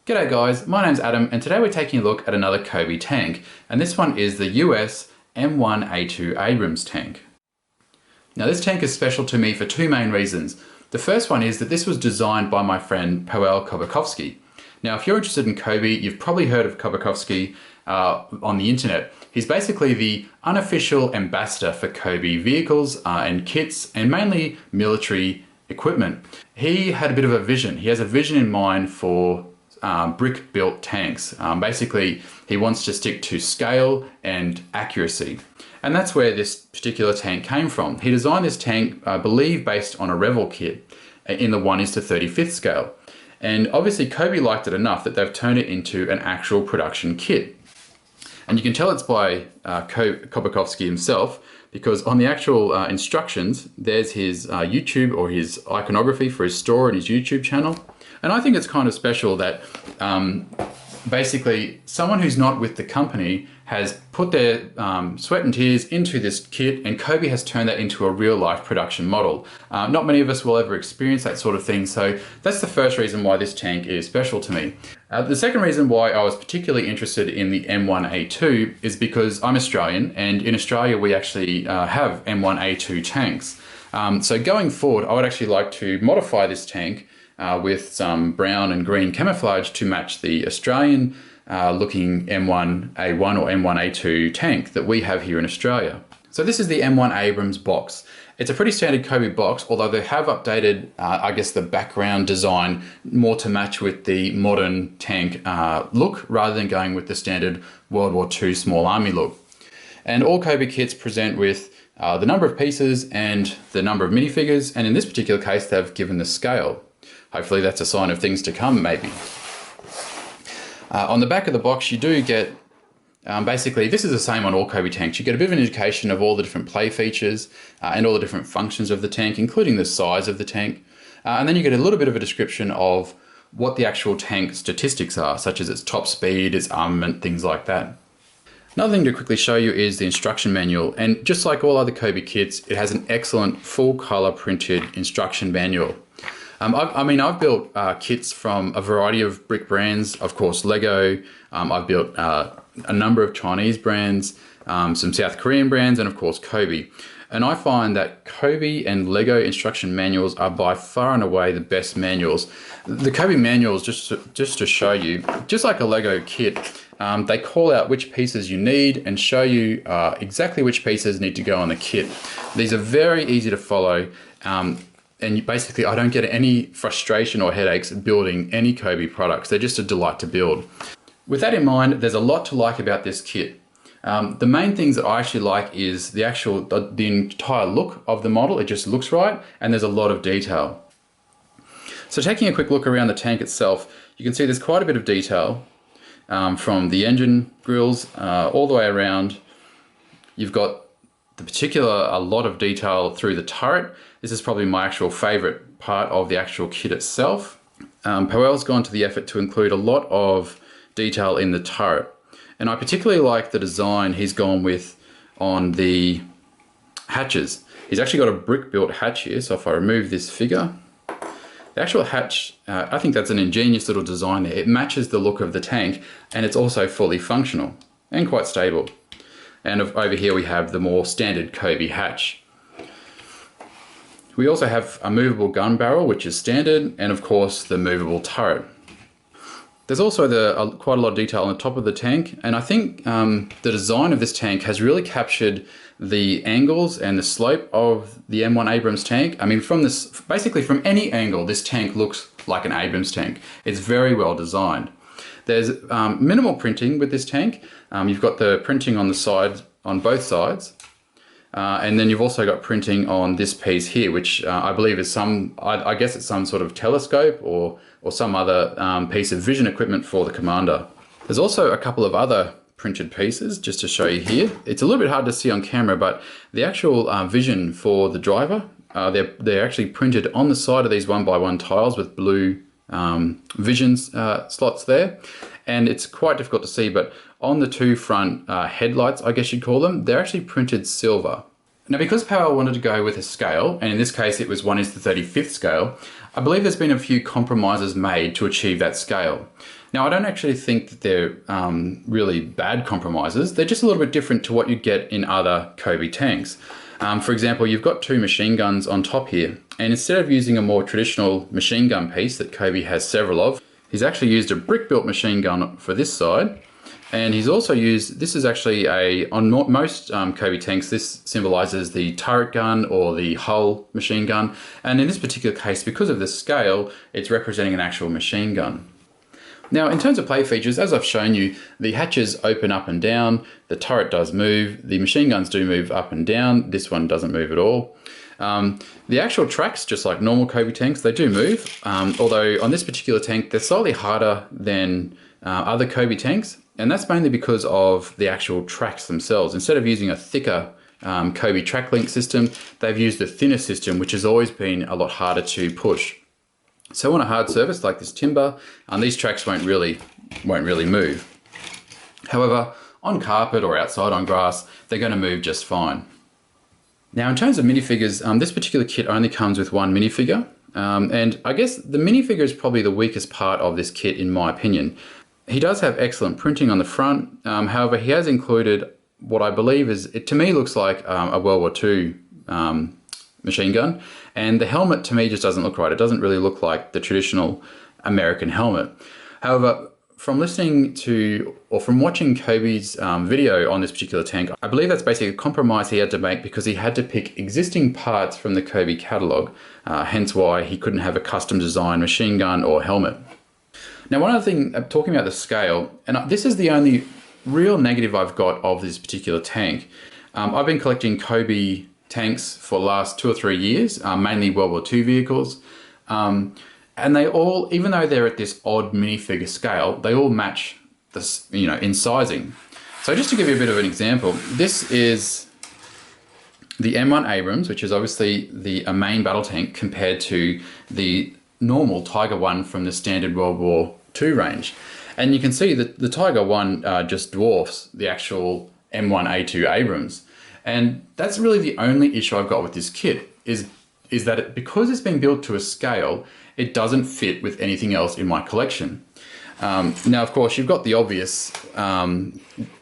G'day guys, my name's Adam and today we're taking a look at another COBI tank, and this one is the US M1A2 Abrams tank. Now this tank is special to me for two main reasons. The first one is that this was designed by my friend Kobikowski. Now if you're interested in COBI, you've probably heard of Kobikowski on the internet. He's basically the unofficial ambassador for COBI vehicles and kits, and mainly military equipment. He had a bit of a vision. He has a vision in mind for brick-built tanks. Basically, he wants to stick to scale and accuracy. And that's where this particular tank came from. He designed this tank, I believe, based on a Revel kit in the 1:35 scale. And obviously, COBI liked it enough that they've turned it into an actual production kit. And you can tell it's by Kobikowski himself, because on the actual instructions, there's his YouTube or his iconography for his store and his YouTube channel. And I think it's kind of special that basically someone who's not with the company has put their sweat and tears into this kit, and COBI has turned that into a real life production model. Not many of us will ever experience that sort of thing, so that's the first reason why this tank is special to me. The second reason why I was particularly interested in the M1A2 is because I'm Australian, and in Australia we actually have M1A2 tanks. So going forward, I would actually like to modify this tank with some brown and green camouflage to match the Australian looking M1A1 or M1A2 tank that we have here in Australia. So this is the M1 Abrams box. It's a pretty standard COBI box, although they have updated, I guess, the background design more to match with the modern tank look, rather than going with the standard World War II small army look. And all COBI kits present with the number of pieces and the number of minifigures, and in this particular case, they've given the scale. Hopefully that's a sign of things to come, maybe. On the back of the box, you do get, basically, this is the same on all COBI tanks. You get a bit of an indication of all the different play features and all the different functions of the tank, including the size of the tank. And then you get a little bit of a description of what the actual tank statistics are, such as its top speed, its armament, things like that. Another thing to quickly show you is the instruction manual. And just like all other COBI kits, it has an excellent full color printed instruction manual. I've built kits from a variety of brick brands, of course Lego. I've built a number of Chinese brands, some South Korean brands, and of course COBI. And I find that COBI and Lego instruction manuals are by far and away the best manuals. The COBI manuals, just to show you, just like a Lego kit, they call out which pieces you need and show you exactly which pieces need to go on the kit. These are very easy to follow. And basically, I don't get any frustration or headaches building any COBI products. They're just a delight to build. With that in mind, there's a lot to like about this kit. The main things that I actually like is the entire look of the model. It just looks right, and there's a lot of detail. So taking a quick look around the tank itself, you can see there's quite a bit of detail from the engine grills all the way around. You've got a lot of detail through the turret. This is probably my actual favorite part of the actual kit itself. Powell's gone to the effort to include a lot of detail in the turret. And I particularly like the design he's gone with on the hatches. He's actually got a brick-built hatch here, so if I remove this figure, the actual hatch, I think that's an ingenious little design there. It matches the look of the tank, and it's also fully functional and quite stable. And over here we have the more standard COBI hatch. We also have a movable gun barrel, which is standard, and of course the movable turret. There's also quite a lot of detail on the top of the tank, and I think the design of this tank has really captured the angles and the slope of the M1 Abrams tank. I mean, basically from any angle, this tank looks like an Abrams tank. It's very well designed. There's minimal printing with this tank. You've got the printing on the side, on both sides. And then you've also got printing on this piece here, which I believe is I guess it's some sort of telescope or some other piece of vision equipment for the commander. There's also a couple of other printed pieces, just to show you here. It's a little bit hard to see on camera, but the actual vision for the driver, they're actually printed on the side of these 1x1 tiles with blue vision slots there. And it's quite difficult to see, but on the two front headlights, I guess you'd call them, they're actually printed silver. Now, because Powell wanted to go with a scale, and in this case it was 1:35 scale, I believe there's been a few compromises made to achieve that scale. Now, I don't actually think that they're really bad compromises. They're just a little bit different to what you get in other Kobi tanks. For example, you've got two machine guns on top here, and instead of using a more traditional machine gun piece that Kobi has several of, he's actually used a brick-built machine gun for this side, and he's also used, this is actually on most Kobi tanks, this symbolizes the turret gun or the hull machine gun, and in this particular case, because of the scale, it's representing an actual machine gun. Now, in terms of play features, as I've shown you, the hatches open up and down, the turret does move, the machine guns do move up and down, this one doesn't move at all. The actual tracks, just like normal Kobi tanks, they do move, although on this particular tank, they're slightly harder than other Kobi tanks, and that's mainly because of the actual tracks themselves. Instead of using a thicker Kobi track link system, they've used a thinner system, which has always been a lot harder to push. So on a hard surface like this timber, these tracks won't really move. However, on carpet or outside on grass, they're going to move just fine. Now, in terms of minifigures, this particular kit only comes with one minifigure, and I guess the minifigure is probably the weakest part of this kit in my opinion. He does have excellent printing on the front, however he has included what I believe is, it to me looks like a World War II machine gun, and the helmet to me just doesn't look right. It doesn't really look like the traditional American helmet. However, from listening to, or from watching Kobi's video on this particular tank, I believe that's basically a compromise he had to make because he had to pick existing parts from the Kobi catalog, hence why he couldn't have a custom design machine gun or helmet. Now, one other thing, talking about the scale, and this is the only real negative I've got of this particular tank. I've been collecting Kobi tanks for the last 2 or 3 years, mainly World War II vehicles. And they all, even though they're at this odd minifigure scale, they all match this, in sizing. So just to give you a bit of an example, this is the M1 Abrams, which is obviously a main battle tank compared to the normal Tiger 1 from the standard World War II range. And you can see that the Tiger 1 just dwarfs the actual M1A2 Abrams. And that's really the only issue I've got with this kit, is that because it's been built to a scale, it doesn't fit with anything else in my collection. Now, of course, you've got the obvious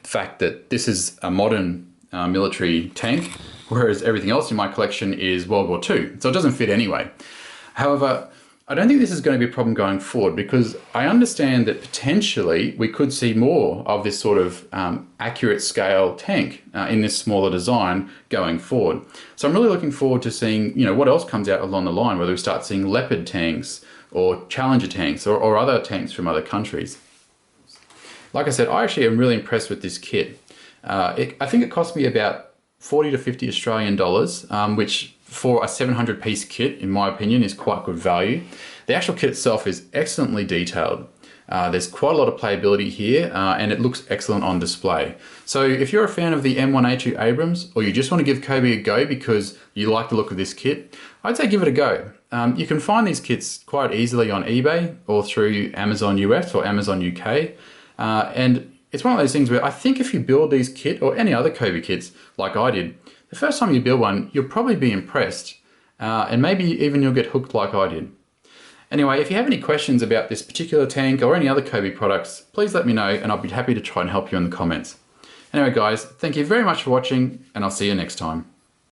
fact that this is a modern military tank, whereas everything else in my collection is World War II, so it doesn't fit anyway. However, I don't think this is going to be a problem going forward, because I understand that potentially we could see more of this sort of accurate scale tank in this smaller design going forward. So I'm really looking forward to seeing, what else comes out along the line, whether we start seeing Leopard tanks or Challenger tanks or other tanks from other countries. Like I said, I actually am really impressed with this kit. I think it cost me about 40 to 50 Australian dollars, which for a 700 piece kit, in my opinion, is quite good value. The actual kit itself is excellently detailed. There's quite a lot of playability here, and it looks excellent on display. So if you're a fan of the M1A2 Abrams, or you just want to give Kobi a go because you like the look of this kit, I'd say give it a go. You can find these kits quite easily on eBay or through Amazon US or Amazon UK. And it's one of those things where I think if you build these kit or any other Kobi kits like I did, the first time you build one, you'll probably be impressed, and maybe even you'll get hooked like I did. Anyway, if you have any questions about this particular tank or any other Kobi products, please let me know and I'll be happy to try and help you in the comments. Anyway guys, thank you very much for watching, and I'll see you next time.